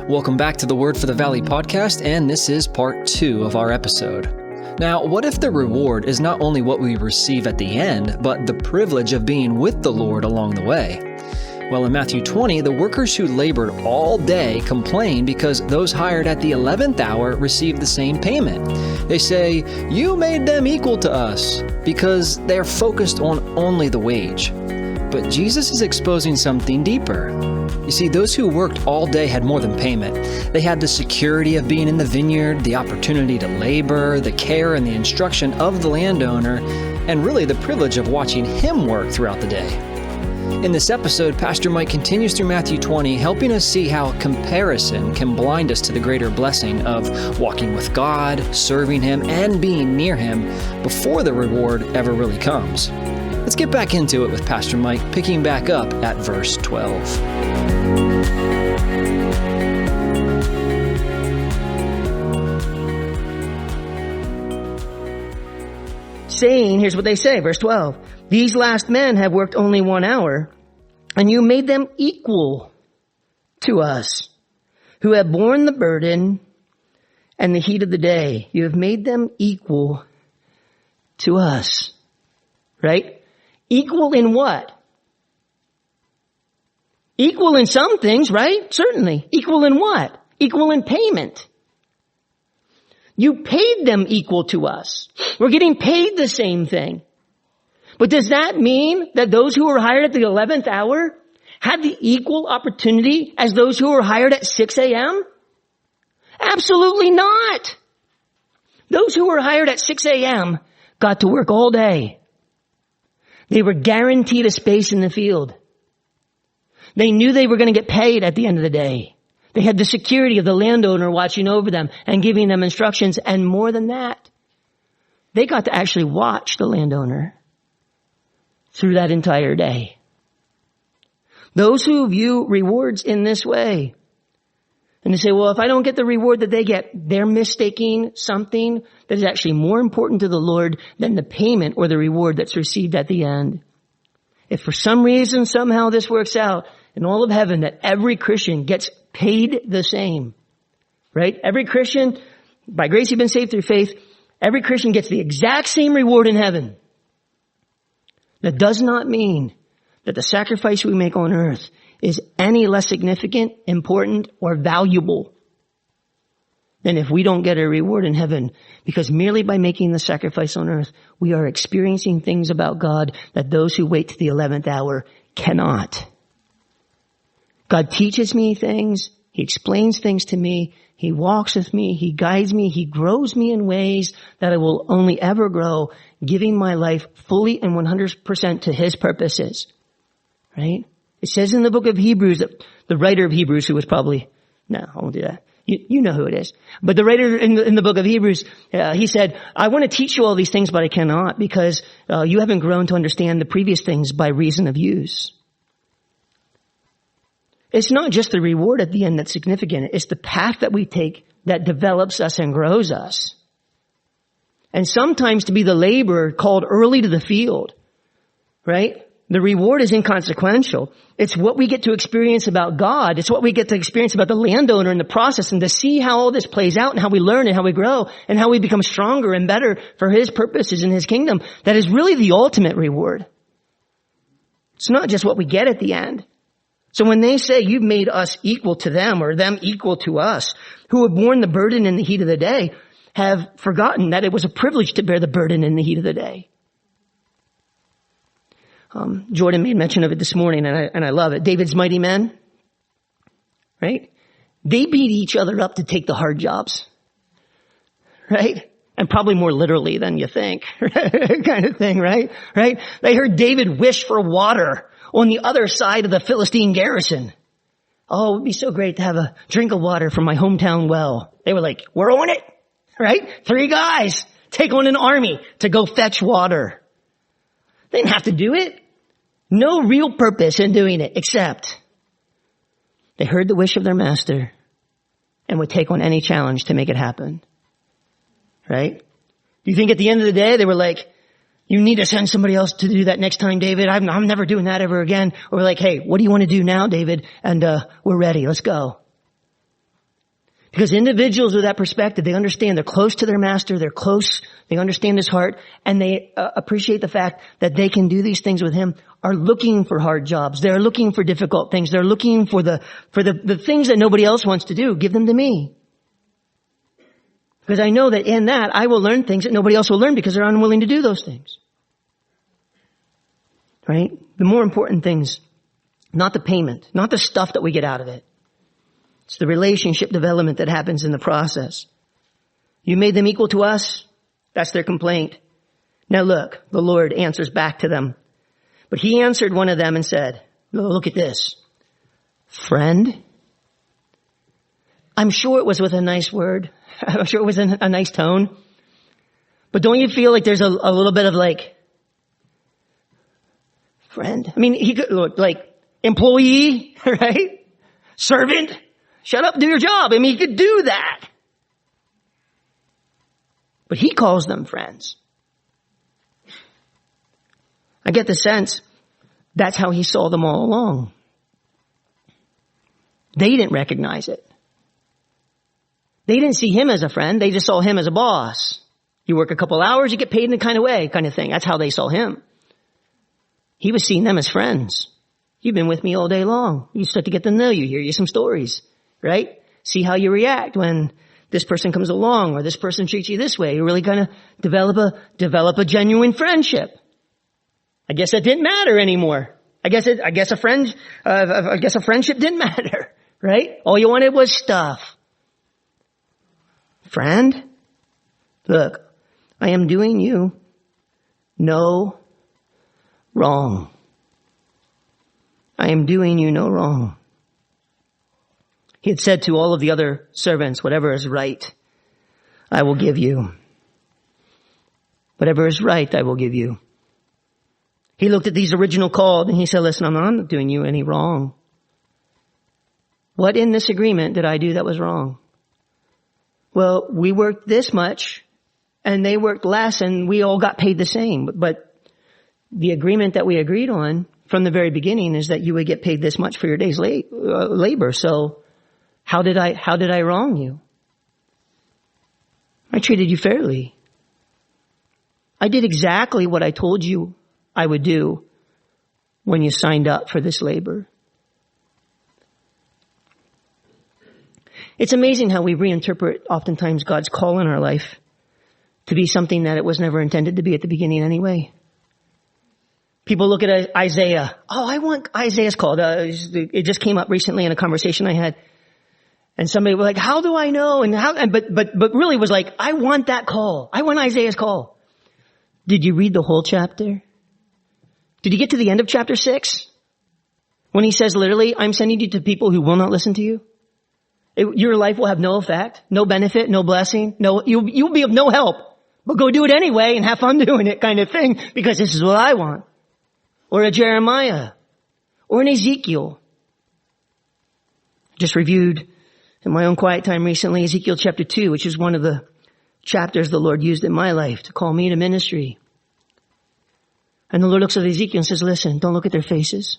Welcome back to the Word for the Valley podcast, and this is part 2 of our episode. Now, what if the reward is not only what we receive at the end, but the privilege of being with the Lord along the way? Well, in Matthew 20, the workers who labored all day complain because those hired at the 11th hour received the same payment. They say, "You made them equal to us," because they're focused on only the wage. But Jesus is exposing something deeper. You see, those who worked all day had more than payment. They had the security of being in the vineyard, the opportunity to labor, the care and the instruction of the landowner, and really the privilege of watching him work throughout the day. In this episode, Pastor Mike continues through Matthew 20, helping us see how comparison can blind us to the greater blessing of walking with God, serving Him, and being near Him before the reward ever really comes. Let's get back into it with Pastor Mike, picking back up at verse 12. Saying, here's what they say, verse 12. These last men have worked only 1 hour, and you made them equal to us, who have borne the burden and the heat of the day. You have made them equal to us. Right? Equal in what? Equal in some things, right? Certainly. Equal in what? Equal in payment. You paid them equal to us. We're getting paid the same thing. But does that mean that those who were hired at the 11th hour had the equal opportunity as those who were hired at 6 a.m.? Absolutely not. Those who were hired at 6 a.m. got to work all day. They were guaranteed a space in the field. They knew they were going to get paid at the end of the day. They had the security of the landowner watching over them and giving them instructions. And more than that, they got to actually watch the landowner through that entire day. Those who view rewards in this way, and they say, well, if I don't get the reward that they get, they're mistaking something that is actually more important to the Lord than the payment or the reward that's received at the end. If for some reason, somehow this works out in all of heaven that every Christian gets paid the same, right? Every Christian, by grace you've been saved through faith, every Christian gets the exact same reward in heaven. That does not mean that the sacrifice we make on earth is any less significant, important, or valuable than if we don't get a reward in heaven, because merely by making the sacrifice on earth, we are experiencing things about God that those who wait to the 11th hour cannot. God teaches me things. He explains things to me. He walks with me. He guides me. He grows me in ways that I will only ever grow, giving my life fully and 100% to His purposes. Right? It says in the book of Hebrews that the writer of Hebrews, who was probably, no, I won't do that. You know who it is. But the writer in the book of Hebrews, he said, I want to teach you all these things, but I cannot because you haven't grown to understand the previous things by reason of use. It's not just the reward at the end that's significant. It's the path that we take that develops us and grows us. And sometimes to be the laborer called early to the field, right? The reward is inconsequential. It's what we get to experience about God. It's what we get to experience about the landowner in the process, and to see how all this plays out and how we learn and how we grow and how we become stronger and better for His purposes in His kingdom. That is really the ultimate reward. It's not just what we get at the end. So when they say you've made us equal to them or them equal to us, who have borne the burden in the heat of the day, have forgotten that it was a privilege to bear the burden in the heat of the day. Jordan made mention of it this morning, and I love it. David's mighty men, right? They beat each other up to take the hard jobs, right? And probably more literally than you think, kind of thing, right? Right? They heard David wish for water on the other side of the Philistine garrison. Oh, it would be so great to have a drink of water from my hometown well. They were like, we're on it, right? 3 guys take on an army to go fetch water. They didn't have to do it. No real purpose in doing it, except they heard the wish of their master and would take on any challenge to make it happen. Right? Do you think at the end of the day they were like, you need to send somebody else to do that next time, David. I'm never doing that ever again. Or we're like, hey, what do you want to do now, David? And we're ready. Let's go. Because individuals with that perspective, they understand they're close to their master, they're close, they understand his heart, and they appreciate the fact that they can do these things with him, are looking for hard jobs. They're looking for difficult things. They're looking for the things that nobody else wants to do. Give them to me. Because I know that in that, I will learn things that nobody else will learn because they're unwilling to do those things. Right? The more important things, not the payment, not the stuff that we get out of it. It's the relationship development that happens in the process. You made them equal to us. That's their complaint. Now look, the Lord answers back to them. But he answered one of them and said, look at this. Friend. I'm sure it was with a nice word. I'm sure it was in a nice tone. But don't you feel like there's a little bit of like, friend? I mean, he could look like employee, right? Servant. Shut up, do your job. I mean, he could do that. But he calls them friends. I get the sense that's how he saw them all along. They didn't recognize it. They didn't see him as a friend. They just saw him as a boss. You work a couple hours, you get paid in a kind of way, kind of thing. That's how they saw him. He was seeing them as friends. You've been with me all day long. You start to get to know you, hear you some stories, right? See how you react when this person comes along or this person treats you this way. You really kind of develop a genuine friendship. I guess that didn't matter anymore. I guess a friendship didn't matter, right? All you wanted was stuff. Friend, look, I am doing you no wrong. I am doing you no wrong. He had said to all of the other servants, whatever is right, I will give you. Whatever is right, I will give you. He looked at these original called and he said, listen, I'm not doing you any wrong. What in this agreement did I do that was wrong? Well, we worked this much and they worked less and we all got paid the same. But the agreement that we agreed on from the very beginning is that you would get paid this much for your day's labor. So how did I wrong you? I treated you fairly. I did exactly what I told you I would do when you signed up for this labor. It's amazing how we reinterpret oftentimes God's call in our life to be something that it was never intended to be at the beginning anyway. People look at Isaiah. Oh, I want Isaiah's call. It just came up recently in a conversation I had. And somebody was like, how do I know? But really was like, I want that call. I want Isaiah's call. Did you read the whole chapter? Did you get to the end of chapter 6? When he says literally, I'm sending you to people who will not listen to you. Your life will have no effect, no benefit, no blessing. You'll be of no help, but go do it anyway and have fun doing it kind of thing because this is what I want. Or a Jeremiah or an Ezekiel. Just reviewed in my own quiet time recently, Ezekiel chapter 2, which is one of the chapters the Lord used in my life to call me to ministry. And the Lord looks at Ezekiel and says, listen, don't look at their faces.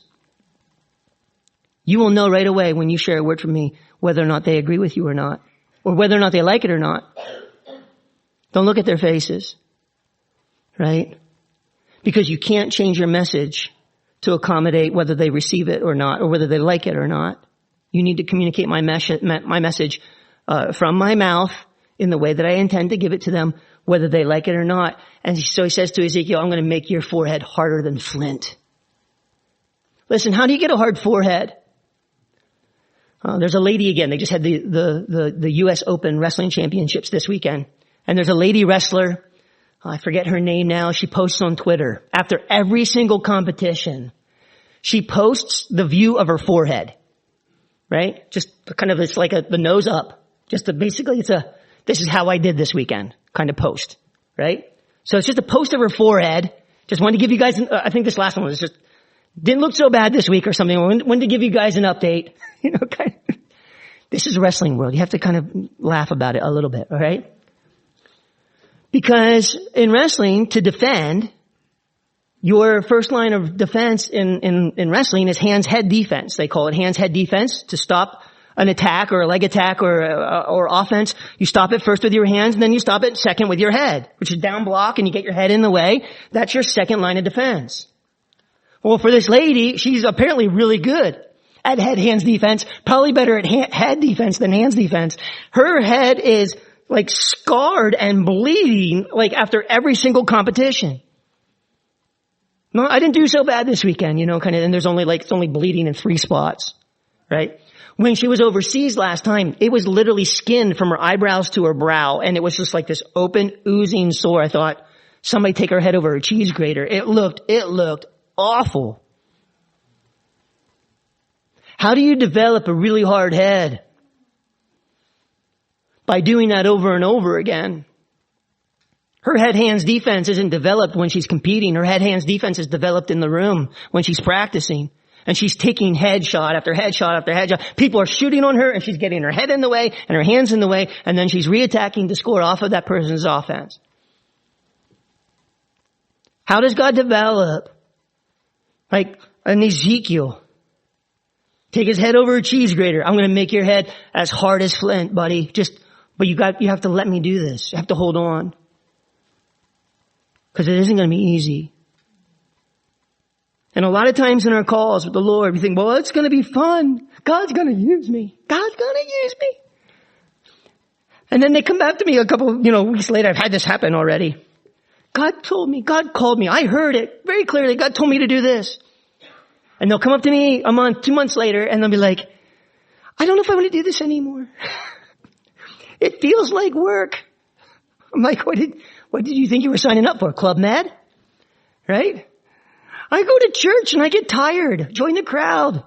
You will know right away when you share a word from me whether or not they agree with you or not, or whether or not they like it or not. Don't look at their faces, right? Because you can't change your message to accommodate whether they receive it or not, or whether they like it or not. You need to communicate my message from my mouth in the way that I intend to give it to them, whether they like it or not. And so he says to Ezekiel, I'm going to make your forehead harder than flint. Listen, how do you get a hard forehead? There's a lady again. They just had the U.S. Open Wrestling Championships this weekend. And there's a lady wrestler. I forget her name now. She posts on Twitter. After every single competition, she posts the view of her forehead. Right? Just kind of, it's like the nose up. Basically this is how I did this weekend kind of post. Right? So it's just a post of her forehead. Just wanted to give you guys, I think this last one was just, didn't look so bad this week or something. I wanted to give you guys an update. This is a wrestling world. You have to kind of laugh about it a little bit, all right? Because in wrestling, to defend, your first line of defense in wrestling is hands-head defense. They call it hands-head defense to stop an attack or a leg attack or offense, you stop it first with your hands, and then you stop it second with your head, which is down block, and you get your head in the way. That's your second line of defense. Well, for this lady, she's apparently really good at head-hands defense, probably better at head defense than hands defense. Her head is like scarred and bleeding like after every single competition. No, I didn't do so bad this weekend, kind of, and it's only bleeding in 3 spots, right? When she was overseas last time, it was literally skin from her eyebrows to her brow, and it was just like this open, oozing sore. I thought, somebody take her head over a cheese grater. It looked awful. How do you develop a really hard head? By doing that over and over again. Her head-hands defense isn't developed when she's competing. Her head-hands defense is developed in the room when she's practicing. And she's taking headshot after headshot after headshot. People are shooting on her, and she's getting her head in the way and her hands in the way, and then she's reattacking to score off of that person's offense. How does God develop? Like an Ezekiel. Take his head over a cheese grater. I'm going to make your head as hard as flint, buddy. But you have to let me do this. You have to hold on. Because it isn't going to be easy. And a lot of times in our calls with the Lord, we think, well, it's going to be fun. God's going to use me. God's going to use me. And then they come back to me a couple, weeks later. I've had this happen already. God told me. God called me. I heard it very clearly. God told me to do this. And they'll come up to me a month, 2 months later, and they'll be like, I don't know if I want to do this anymore. It feels like work. I'm like, what did you think you were signing up for? Club Med? Right? I go to church and I get tired. Join the crowd.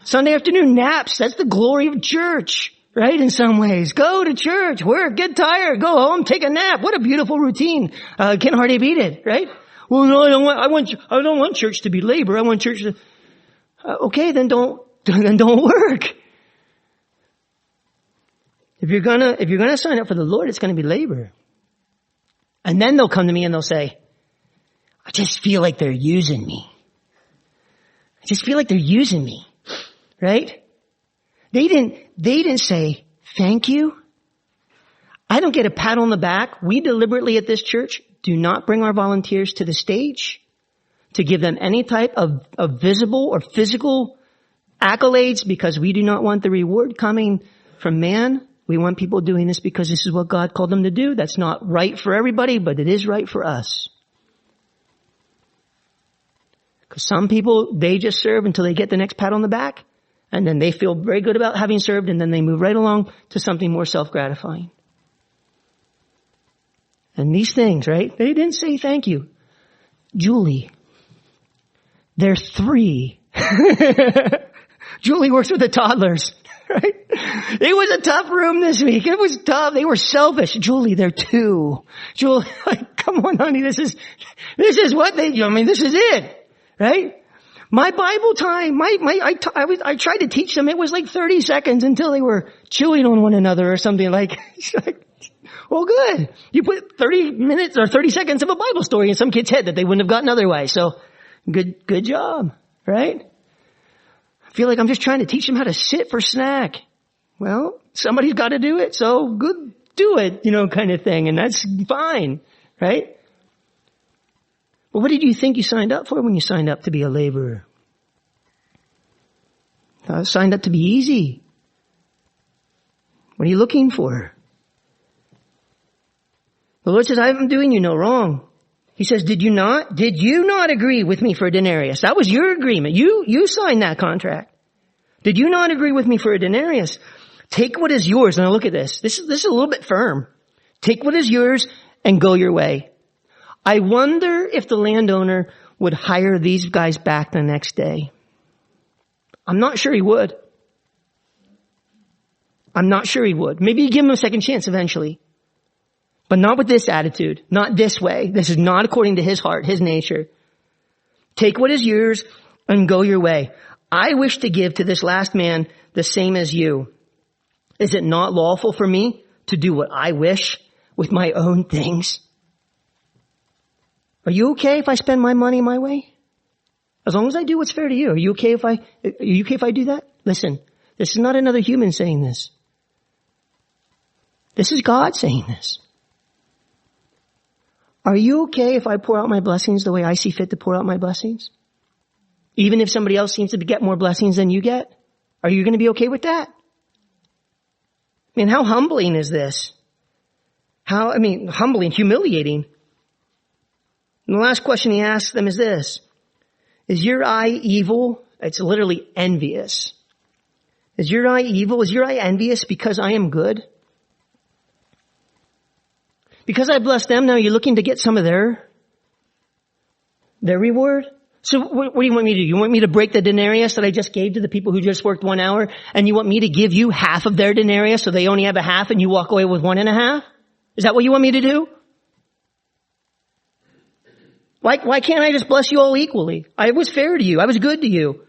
Sunday afternoon naps. That's the glory of church. Right? In some ways. Go to church, work, get tired, go home, take a nap. What a beautiful routine. Can't hardly beat it. Right? Well, no, I don't want church to be labor. I want church to, okay, then don't work. If you're gonna sign up for the Lord, it's gonna be labor. And then they'll come to me and they'll say, I just feel like they're using me. I just feel like they're using me. Right? They didn't say, thank you. I don't get a pat on the back. We deliberately at this church do not bring our volunteers to the stage to give them any type of visible or physical accolades because we do not want the reward coming from man. We want people doing this because this is what God called them to do. That's not right for everybody, but it is right for us. Because some people, they just serve until they get the next pat on the back, and then they feel very good about having served, and then they move right along to something more self-gratifying. And these things, right? They didn't say thank you. Julie, they're 3. Julie works with the toddlers. Right? It was a tough room this week. It was tough. They were selfish. Julie, they're 2. Julie, like, come on, honey. This is what this is it. Right? My Bible time, I tried to teach them. It was like 30 seconds until they were chewing on one another or something like, well, good. You put 30 minutes or 30 seconds of a Bible story in some kid's head that they wouldn't have gotten otherwise. So good job. Right? Feel like I'm just trying to teach them how to sit for snack. Well, somebody's got to do it, so good, do it, kind of thing, and that's fine, right? But what did you think you signed up for when you signed up to be a laborer? I signed up to be easy. What are you looking for? The Lord says, I'm doing you no wrong. He says, did you not agree with me for a denarius? That was your agreement. You signed that contract. Did you not agree with me for a denarius? Take what is yours. Now look at this. This is a little bit firm. Take what is yours and go your way. I wonder if the landowner would hire these guys back the next day. I'm not sure he would. Maybe he'd give him a second chance eventually. But not with this attitude, not this way. This is not according to his heart, his nature. Take what is yours and go your way. I wish to give to this last man the same as you. Is it not lawful for me to do what I wish with my own things? Are you okay if I spend my money my way? As long as I do what's fair to you. Are you okay if I do that? Listen, This is not another human saying this. This is God saying this. Are you okay if I pour out my blessings the way I see fit to pour out my blessings? Even if somebody else seems to get more blessings than you get? Are you going to be okay with that? I mean, how humbling is this? Humbling, humiliating. And the last question he asks them is this. Is your eye evil? It's literally envious. Is your eye evil? Is your eye envious because I am good? Because I blessed them, now you're looking to get some of their reward? So what do you want me to do? You want me to break the denarius that I just gave to the people who just worked 1 hour, and you want me to give you half of their denarius so they only have a half and you walk away with 1.5? Is that what you want me to do? Why can't I just bless you all equally? I was fair to you. I was good to you.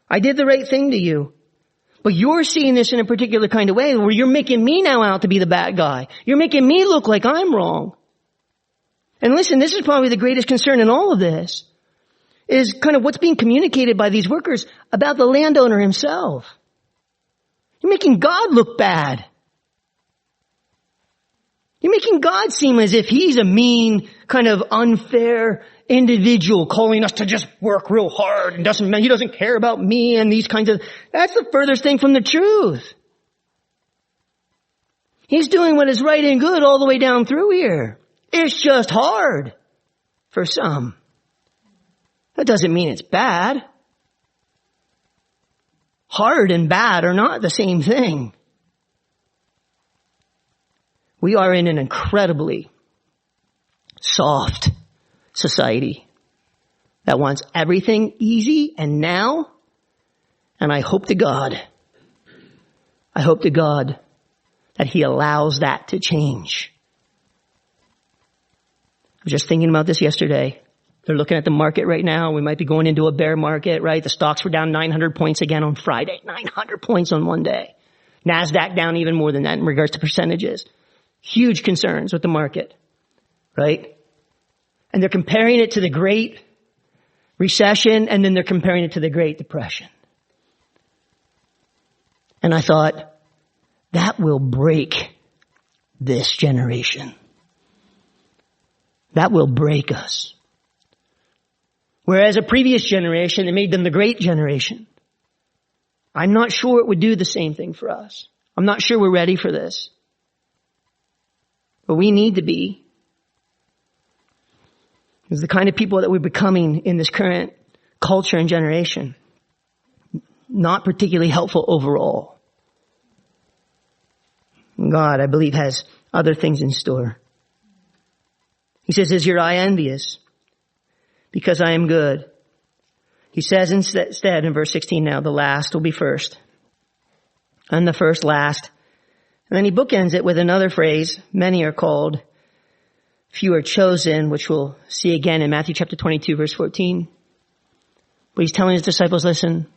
I did the right thing to you. But you're seeing this in a particular kind of way where you're making me now out to be the bad guy. You're making me look like I'm wrong. And listen, this is probably the greatest concern in all of this, is kind of what's being communicated by these workers about the landowner himself. You're making God look bad. You're making God seem as if he's a mean, kind of unfair individual calling us to just work real hard and he doesn't care about me and these kinds of, that's the furthest thing from the truth. He's doing what is right and good all the way down through here. It's just hard for some. That doesn't mean it's bad. Hard and bad are not the same thing. We are in an incredibly soft society that wants everything easy and now. And I hope to God that he allows that to change. I was just thinking about this yesterday. They're looking at the market right now. We might be going into a bear market, right? The stocks were down 900 points again on Friday. 900 points on one day. NASDAQ down even more than that in regards to percentages. Huge concerns with the market, right? And they're comparing it to the Great Recession, and then they're comparing it to the Great Depression. And I thought, that will break this generation. That will break us. Whereas a previous generation, it made them the great generation. I'm not sure it would do the same thing for us. I'm not sure we're ready for this. But we need to be. It's the kind of people that we're becoming in this current culture and generation. Not particularly helpful overall. God, I believe, has other things in store. He says, is your eye envious? Because I am good. He says instead in verse 16 now, the last will be first. And the first last. And then he bookends it with another phrase. Many are called, few are chosen, which we'll see again in Matthew chapter 22, verse 14. But he's telling his disciples, listen,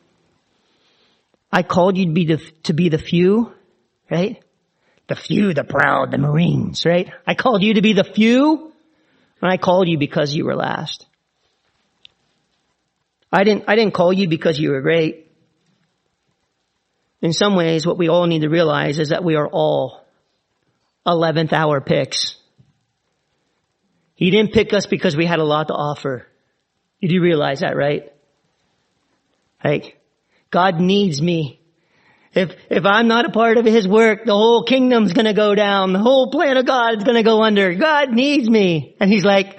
I called you to be the few, right? The few, the proud, the Marines, right? I called you to be the few, and I called you because you were last. I didn't call you because you were great. In some ways, what we all need to realize is that we are all 11th hour picks. He didn't pick us because we had a lot to offer. You do realize that, right? Like, God needs me. If I'm not a part of his work, the whole kingdom's going to go down. The whole plan of God is going to go under. God needs me. And he's like,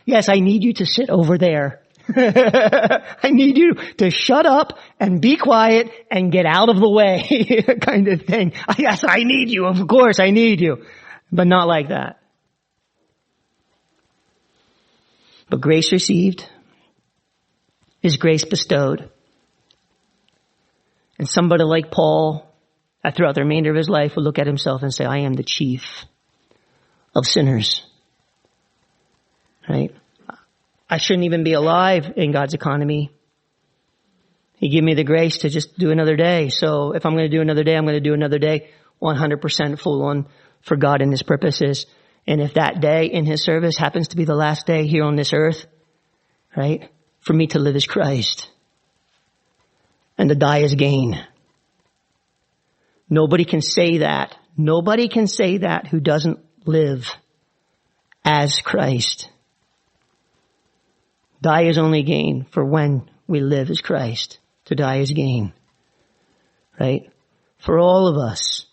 yes, I need you to sit over there. I need you to shut up and be quiet and get out of the way kind of thing. Yes, I need you. Of course, I need you. But not like that. But grace received is grace bestowed. And somebody like Paul, throughout the remainder of his life, will look at himself and say, I am the chief of sinners. Right? I shouldn't even be alive in God's economy. He gave me the grace to just do another day. So if I'm going to do another day, I'm going to do another day 100% full on for God and his purposes. And if that day in his service happens to be the last day here on this earth, right? For me to live is Christ. And to die is gain. Nobody can say that. Nobody can say that who doesn't live as Christ. Die is only gain, for when we live as Christ, to die is gain. Right? For all of us.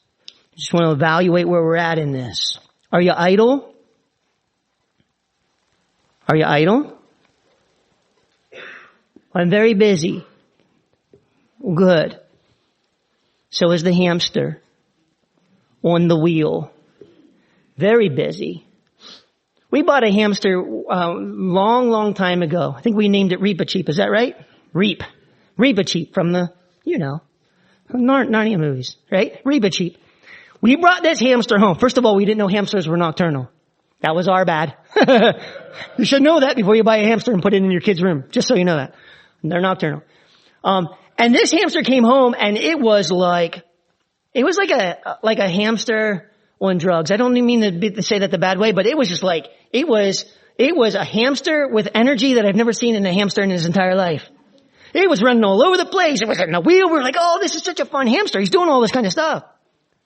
I just want to evaluate where we're at in this. Are you idle? Are you idle? I'm very busy. Good. So is the hamster on the wheel. Very busy. We bought a hamster long time ago. I think we named it Reepa-Cheep. Is that right? Reepa-Cheep from the, Narnia movies, right? Reepa-Cheep. We brought this hamster home. First of all, we didn't know hamsters were nocturnal. That was our bad. You should know that before you buy a hamster and put it in your kid's room. Just so you know that. They're nocturnal. And this hamster came home and it was like a hamster on drugs. I don't mean to say that the bad way, but it was just like, it was a hamster with energy that I've never seen in a hamster in his entire life. It was running all over the place. It was in a wheel. We were like, oh, this is such a fun hamster. He's doing all this kind of stuff.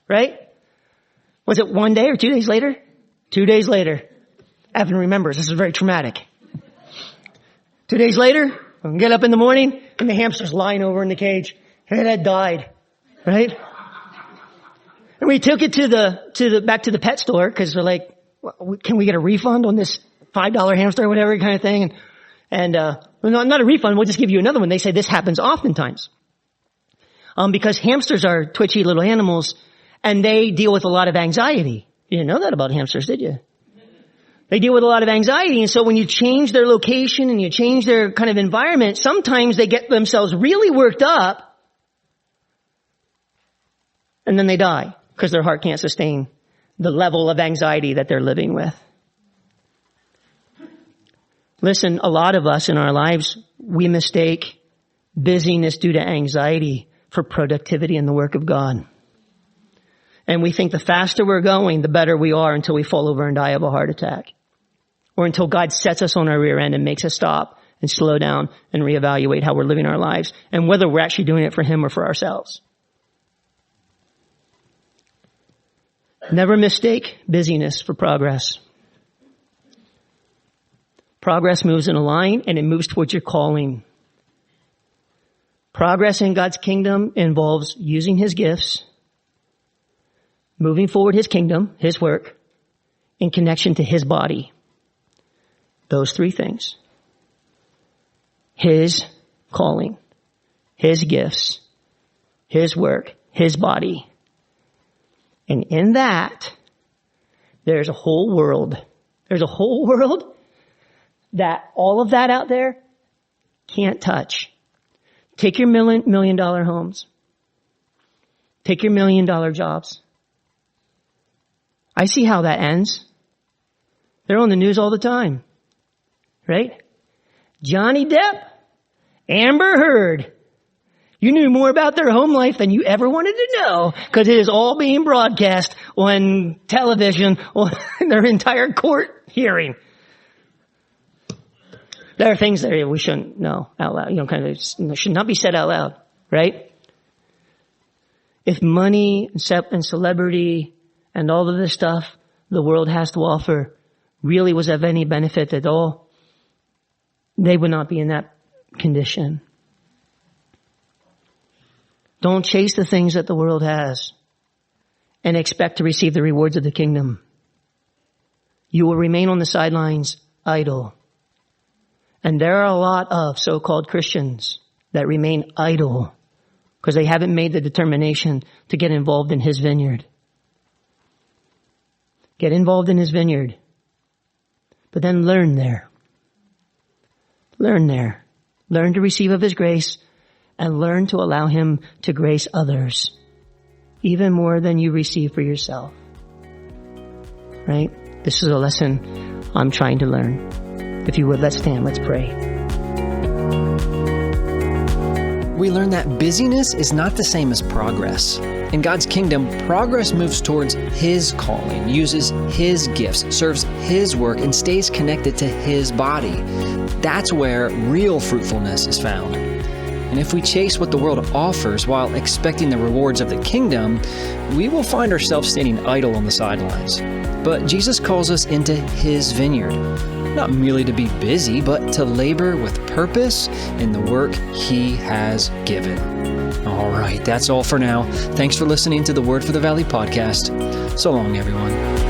Right? Was it 1 day or 2 days later? 2 days later. Evan remembers. This is very traumatic. 2 days later, I get up in the morning and the hamster's lying over in the cage. It had died. Right? And we took it back to the pet store because we're like, can we get a refund on this $5 hamster or whatever kind of thing? And not a refund. We'll just give you another one. They say this happens oftentimes. Because hamsters are twitchy little animals and they deal with a lot of anxiety. You didn't know that about hamsters, did you? They deal with a lot of anxiety. And so when you change their location and you change their kind of environment, sometimes they get themselves really worked up and then they die because their heart can't sustain the level of anxiety that they're living with. Listen, a lot of us in our lives, we mistake busyness due to anxiety for productivity in the work of God. And we think the faster we're going, the better we are until we fall over and die of a heart attack. Or until God sets us on our rear end and makes us stop and slow down and reevaluate how we're living our lives and whether we're actually doing it for Him or for ourselves. Never mistake busyness for progress. Progress moves in a line and it moves towards your calling. Progress in God's kingdom involves using His gifts, moving forward His kingdom, His work, in connection to His body. Those three things. His calling, His gifts, His work, His body. And in that, there's a whole world. There's a whole world that all of that out there can't touch. Take your $1 million homes. Take your $1 million jobs. I see how that ends. They're on the news all the time. Right? Johnny Depp, Amber Heard. You knew more about their home life than you ever wanted to know because it is all being broadcast on television on their entire court hearing. There are things that we shouldn't know out loud, kind of should not be said out loud, right? If money and celebrity and all of this stuff the world has to offer really was of any benefit at all, they would not be in that condition. Don't chase the things that the world has and expect to receive the rewards of the kingdom. You will remain on the sidelines idle. And there are a lot of so-called Christians that remain idle because they haven't made the determination to get involved in His vineyard. Get involved in His vineyard. But then learn there. Learn there. Learn to receive of His grace and learn to allow Him to grace others even more than you receive for yourself. Right? This is a lesson I'm trying to learn. If you would, let's stand, let's pray. We learn that busyness is not the same as progress. In God's kingdom, progress moves towards His calling, uses His gifts, serves His work, and stays connected to His body. That's where real fruitfulness is found. And if we chase what the world offers while expecting the rewards of the kingdom, we will find ourselves standing idle on the sidelines. But Jesus calls us into His vineyard, not merely to be busy, but to labor with purpose in the work He has given. All right, that's all for now. Thanks for listening to the Word for the Valley podcast. So long, everyone.